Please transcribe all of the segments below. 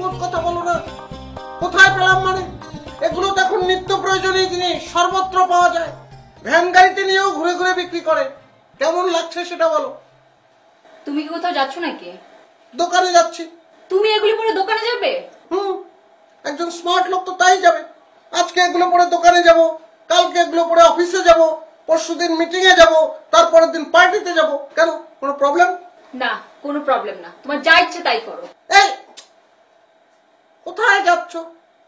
নিখুঁত কথা বলো না। কোথায় পেলাম মানে? এগুলো তো এখন নিত্য প্রয়োজনীয় জিনিস, সর্বত্র পাওয়া যায়। ভ্যান গাড়িতে নিয়েও ঘুরে ঘুরে বিক্রি করে। কেমন লাগছে সেটা বলো। তুমি কি কোথাও যাচ্ছ নাকি? দোকানে যাচ্ছি। তুমি এগুলি পরে দোকানে যাবে? একজন স্মার্ট লোক তো তাই যাবে। আজকে এগুলো পরে দোকানে যাব, কালকে এগুলো পরে অফিসে যাব, পরশুদিন মিটিং এ যাব, তারপরের দিন পার্টিতে যাব। কেন, কোনো প্রবলেম? না, কোনো প্রবলেম না, তোমার যা ইচ্ছে তাই করো। এই কোথায় যাচ্ছ?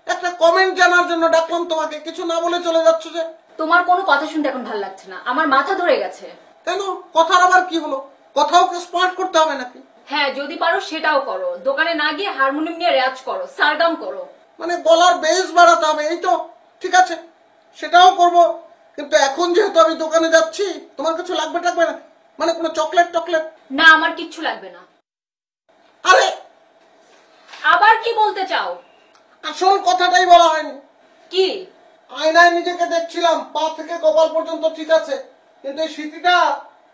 একটা কমেন্ট জানার জন্য ডাকলাম তোমাকে, কিছু না বলে চলে যাচ্ছ যে? তোমার কোনো কথা শুনতে এখন ভালো লাগছে না, আমার মাথা ধরে গেছে। কেন, কথার আবার কি হলো? কথাও কি স্মার্ট করতে হবে নাকি? হ্যাঁ, যদি পারো সেটাও করো, দোকানে না গিয়ে হারমোনিয়াম নিয়ে রেয়াজ করো, সারগাম করো। মানে গলার বেস বাড়াতে হবে, এই তো? ঠিক আছে, সেটাও করব। কিন্তু এখন যেহেতু আমি দোকানে যাচ্ছি, তোমার কিছু লাগবে টাকবে না? মানে কোনো চকলেট টকলেট? না, আমার কিচ্ছু লাগবে না। আরে আবার কি বলতে চাও? আসল কথাটাই বলা হয়নি। কি? আয়নায় নিজেকে দেখছিলাম, পা থেকে কপাল পর্যন্ত ঠিক আছে, কিন্তু এই স্মৃতিটা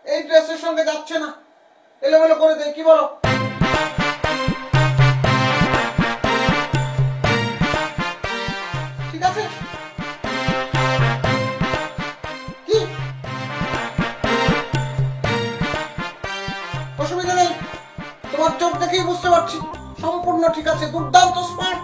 এই ড্রেসের সঙ্গে যাচ্ছে না, এলোমেলো করে দেয়। কি বলো? ঠিক আছে? কি অসুবিধা নেই, তোমার চোখ দেখেই বুঝতে পারছি সম্পূর্ণ ঠিক আছে, দুর্দান্ত স্মার্ট।